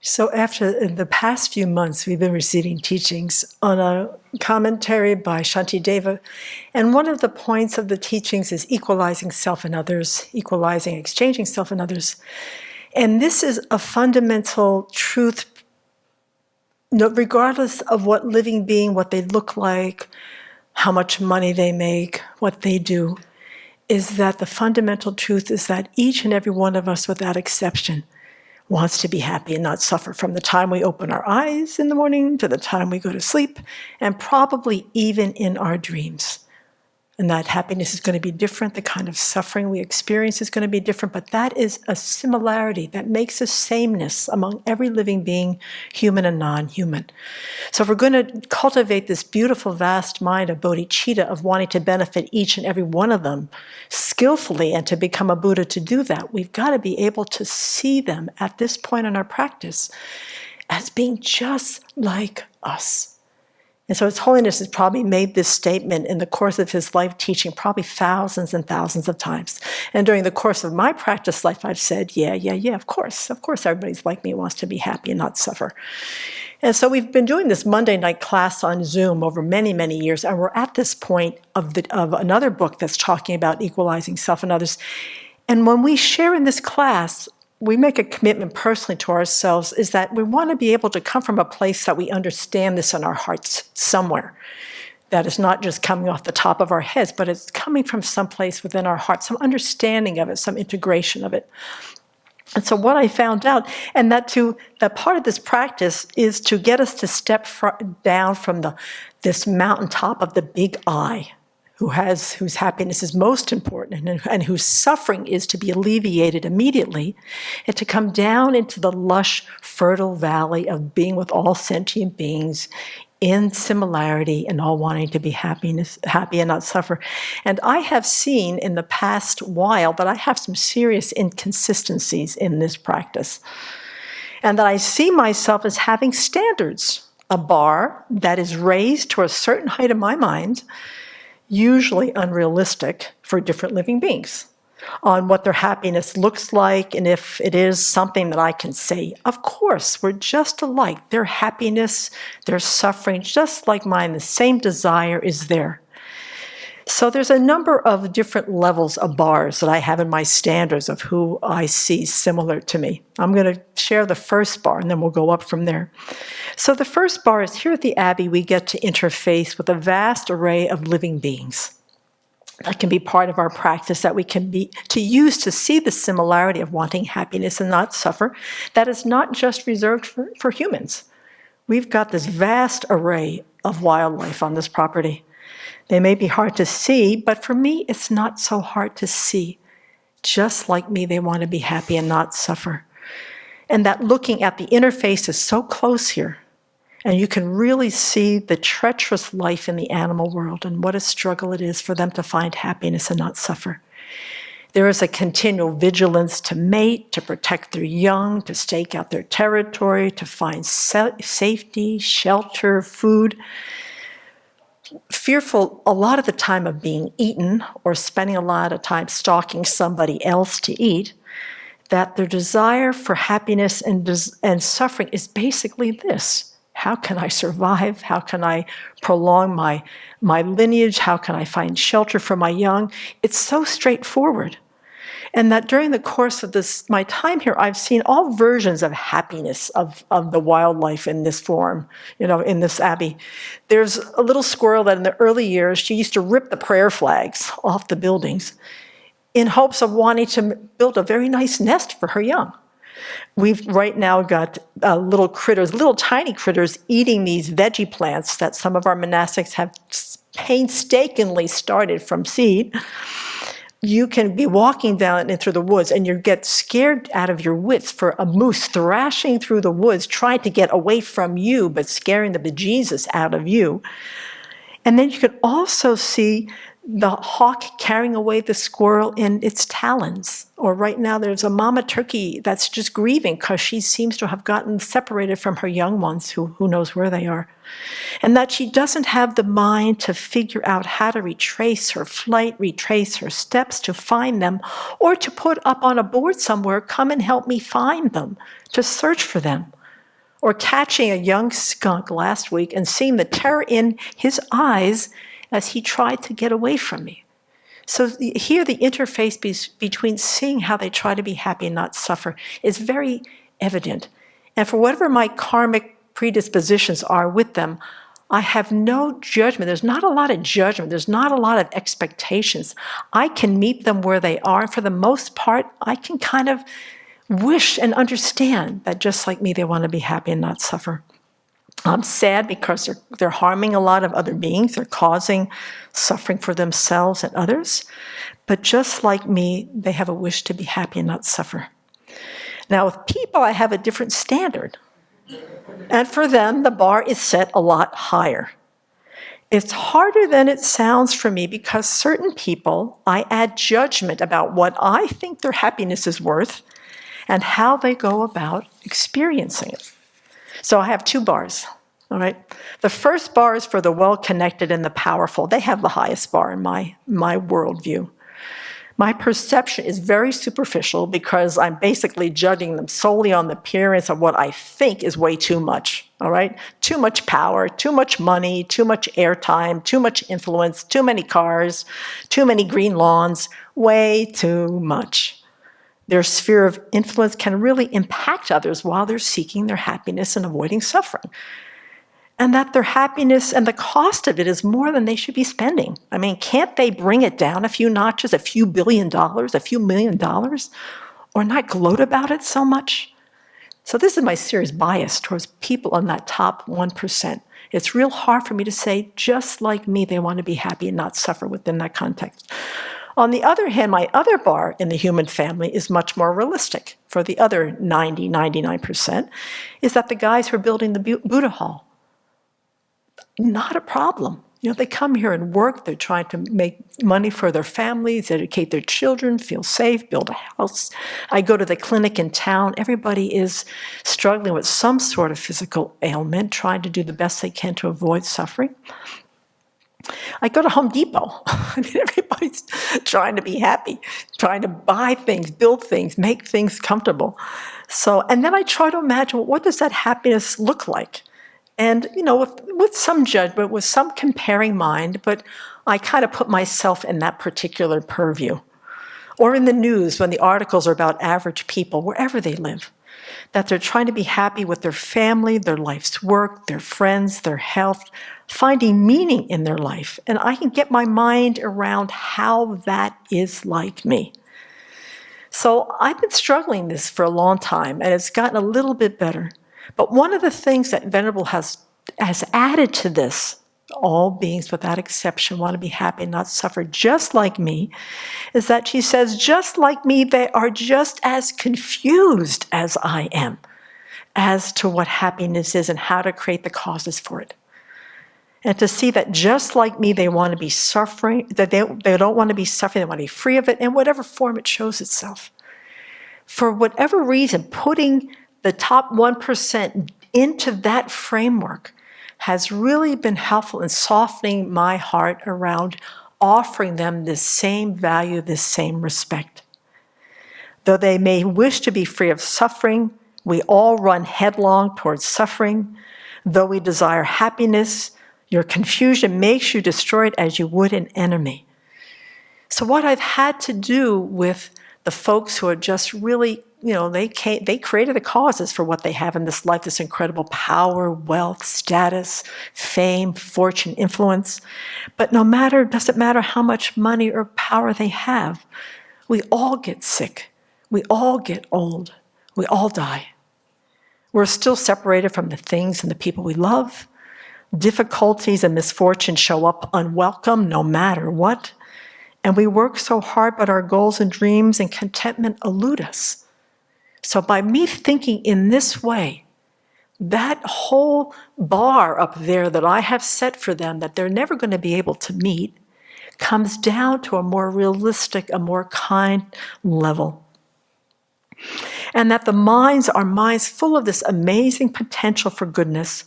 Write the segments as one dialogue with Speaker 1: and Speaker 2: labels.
Speaker 1: So in the past few months, we've been receiving teachings on a commentary by Shantideva. And one of the points of the teachings is equalizing self and others, exchanging self and others. And this is a fundamental truth, regardless of what living being, what they look like, how much money they make, what they do, is that the fundamental truth is that each and every one of us, without exception, wants to be happy and not suffer from the time we open our eyes in the morning to the time we go to sleep, and probably even in our dreams. And that happiness is going to be different. The kind of suffering we experience is going to be different, but that is a similarity that makes a sameness among every living being, human and non-human. So if we're going to cultivate this beautiful, vast mind of bodhichitta, of wanting to benefit each and every one of them skillfully and to become a Buddha to do that, we've got to be able to see them at this point in our practice as being just like us. And so His Holiness has probably made this statement in the course of his life teaching probably thousands and thousands of times. And during the course of my practice life, I've said, yeah, of course everybody's like me, wants to be happy and not suffer. And so we've been doing this Monday night class on Zoom over many, many years, and we're at this point of another book that's talking about equalizing self and others. And when we share in this class, we make a commitment personally to ourselves, is that we want to be able to come from a place that we understand this in our hearts somewhere. That is not just coming off the top of our heads, but it's coming from someplace within our hearts, some understanding of it, some integration of it. And so what I found out, and that part of this practice is to get us to step down from this mountaintop of the big I, whose happiness is most important and whose suffering is to be alleviated immediately, and to come down into the lush, fertile valley of being with all sentient beings in similarity and all wanting to be happy and not suffer. And I have seen in the past while that I have some serious inconsistencies in this practice, and that I see myself as having standards, a bar that is raised to a certain height in my mind, usually unrealistic for different living beings, on what their happiness looks like, and if it is something that I can say, of course, we're just alike. Their happiness, their suffering, just like mine, the same desire is there. So there's a number of different levels of bars that I have in my standards of who I see similar to me. I'm going to share the first bar, and then we'll go up from there. So the first bar is, here at the Abbey, we get to interface with a vast array of living beings. That can be part of our practice, that we can use to see the similarity of wanting happiness and not suffer. That is not just reserved for humans. We've got this vast array of wildlife on this property. They may be hard to see, but for me, it's not so hard to see. Just like me, they want to be happy and not suffer. And that looking at the interface is so close here. And you can really see the treacherous life in the animal world and what a struggle it is for them to find happiness and not suffer. There is a continual vigilance to mate, to protect their young, to stake out their territory, to find safety, shelter, food. Fearful a lot of the time of being eaten or spending a lot of time stalking somebody else to eat, that their desire for happiness and suffering is basically this. How can I survive? How can I prolong my lineage? How can I find shelter for my young? It's so straightforward. And that during the course of my time here, I've seen all versions of happiness of the wildlife in this form, in this abbey. There's a little squirrel that in the early years, she used to rip the prayer flags off the buildings in hopes of wanting to build a very nice nest for her young. We've right now got little tiny critters eating these veggie plants that some of our monastics have painstakingly started from seed. You can be walking down through the woods and you get scared out of your wits for a moose thrashing through the woods, trying to get away from you, but scaring the bejesus out of you. And then you can also see the hawk carrying away the squirrel in its talons. Or right now there's a mama turkey that's just grieving because she seems to have gotten separated from her young ones, who knows where they are. And that she doesn't have the mind to figure out how to retrace her flight, retrace her steps to find them, or to put up on a board somewhere, come and help me find them, to search for them. Or catching a young skunk last week and seeing the terror in his eyes as he tried to get away from me. So here the interface between seeing how they try to be happy and not suffer is very evident. And for whatever my karmic predispositions are with them, I have no judgment. There's not a lot of judgment. There's not a lot of expectations. I can meet them where they are. And for the most part, I can kind of wish and understand that just like me, they want to be happy and not suffer. I'm sad because they're harming a lot of other beings. They're causing suffering for themselves and others. But just like me, they have a wish to be happy and not suffer. Now, with people, I have a different standard. And for them, the bar is set a lot higher. It's harder than it sounds for me because certain people, I add judgment about what I think their happiness is worth and how they go about experiencing it. So I have two bars, all right? The first bar is for the well-connected and the powerful. They have the highest bar in my worldview. My perception is very superficial because I'm basically judging them solely on the appearance of what I think is way too much, all right? Too much power, too much money, too much airtime, too much influence, too many cars, too many green lawns, way too much. Their sphere of influence can really impact others while they're seeking their happiness and avoiding suffering. And that their happiness and the cost of it is more than they should be spending. I mean, can't they bring it down a few notches, a few $1 billion, a few $1 million, or not gloat about it so much? So this is my serious bias towards people on that top 1%. It's real hard for me to say, just like me, they want to be happy and not suffer within that context. On the other hand, my other bar in the human family is much more realistic. For the other 99%, is that the guys who are building the Buddha Hall, not a problem. You know, they come here and work. They're trying to make money for their families, educate their children, feel safe, build a house. I go to the clinic in town. Everybody is struggling with some sort of physical ailment, trying to do the best they can to avoid suffering. I go to Home Depot. I mean, everybody's trying to be happy, trying to buy things, build things, make things comfortable. So, and then I try to imagine, what does that happiness look like? And, you know, with some judgment, with some comparing mind, but I kind of put myself in that particular purview. Or in the news, when the articles are about average people, wherever they live, that they're trying to be happy with their family, their life's work, their friends, their health, finding meaning in their life. And I can get my mind around how that is like me. So I've been struggling this for a long time, and it's gotten a little bit better. But one of the things that Venerable has added to this, all beings without exception want to be happy and not suffer just like me, is that she says, just like me, they are just as confused as I am as to what happiness is and how to create the causes for it. And to see that just like me, they want to be suffering, that they don't want to be suffering, they want to be free of it in whatever form it shows itself. For whatever reason, putting the top 1% into that framework has really been helpful in softening my heart around offering them this same value, this same respect. Though they may wish to be free of suffering, we all run headlong towards suffering. Though we desire happiness, your confusion makes you destroy it as you would an enemy. So what I've had to do with the folks who are just really, you know, they created the causes for what they have in this life, this incredible power, wealth, status, fame, fortune, influence. But doesn't matter how much money or power they have, we all get sick. We all get old. We all die. We're still separated from the things and the people we love. Difficulties and misfortune show up unwelcome no matter what. And we work so hard, but our goals and dreams and contentment elude us. So by me thinking in this way, that whole bar up there that I have set for them that they're never going to be able to meet comes down to a more realistic, a more kind level. And that our minds full of this amazing potential for goodness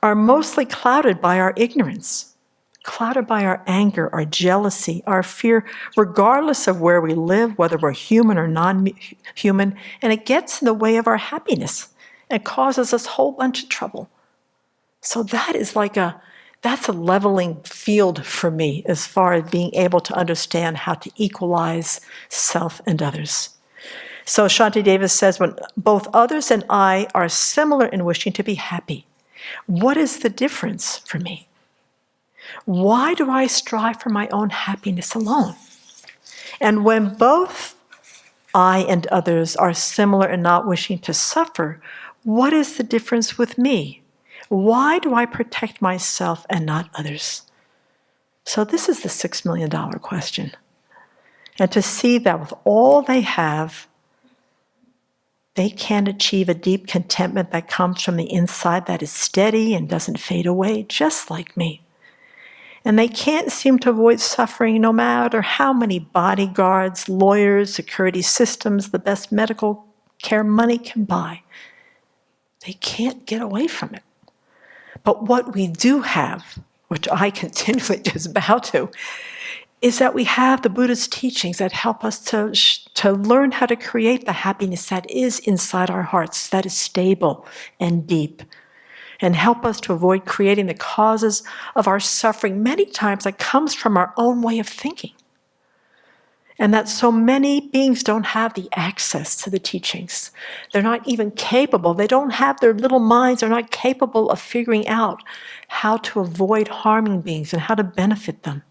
Speaker 1: are mostly clouded by our ignorance, clouded by our anger, our jealousy, our fear, regardless of where we live, whether we're human or non-human, and it gets in the way of our happiness and causes us a whole bunch of trouble. So that is that's a leveling field for me as far as being able to understand how to equalize self and others. So Shanti Davis says, when both others and I are similar in wishing to be happy, what is the difference for me? Why do I strive for my own happiness alone? And when both I and others are similar in not wishing to suffer, what is the difference with me? Why do I protect myself and not others? So this is the $6 million question. And to see that with all they have, they can achieve a deep contentment that comes from the inside that is steady and doesn't fade away, just like me. And they can't seem to avoid suffering no matter how many bodyguards, lawyers, security systems, the best medical care money can buy. They can't get away from it. But what we do have, which I continually just bow to, is that we have the Buddha's teachings that help us to learn how to create the happiness that is inside our hearts, that is stable and deep, and help us to avoid creating the causes of our suffering many times that comes from our own way of thinking. And that so many beings don't have the access to the teachings. They're not even capable. They don't have their little minds. They're not capable of figuring out how to avoid harming beings and how to benefit them,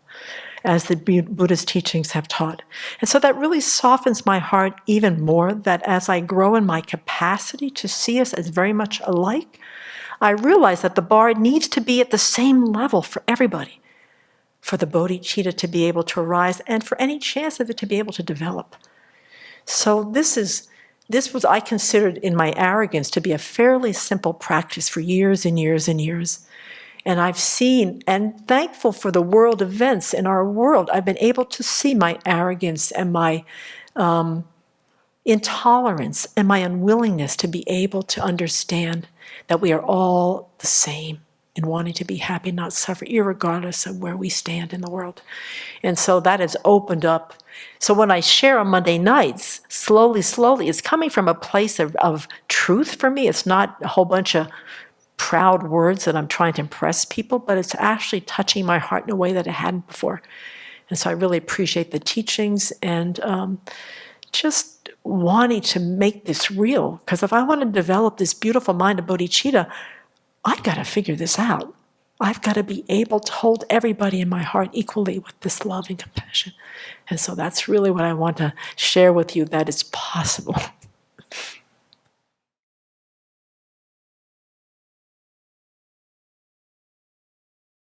Speaker 1: as the Buddha's teachings have taught. And so that really softens my heart even more, that as I grow in my capacity to see us as very much alike, I realize that the bar needs to be at the same level for everybody, for the bodhichitta to be able to arise and for any chance of it to be able to develop. So this was, I considered in my arrogance to be a fairly simple practice for years and years and years. And I've seen, and thankful for the world events in our world, I've been able to see my arrogance and my intolerance and my unwillingness to be able to understand that we are all the same in wanting to be happy, not suffer, irregardless of where we stand in the world. And so that has opened up. So when I share on Monday nights, slowly, it's coming from a place of truth for me. It's not a whole bunch of proud words that I'm trying to impress people, but it's actually touching my heart in a way that it hadn't before. And so I really appreciate the teachings and just wanting to make this real. Because if I want to develop this beautiful mind of bodhicitta, I've got to figure this out. I've got to be able to hold everybody in my heart equally with this love and compassion. And so that's really what I want to share with you, that it's possible.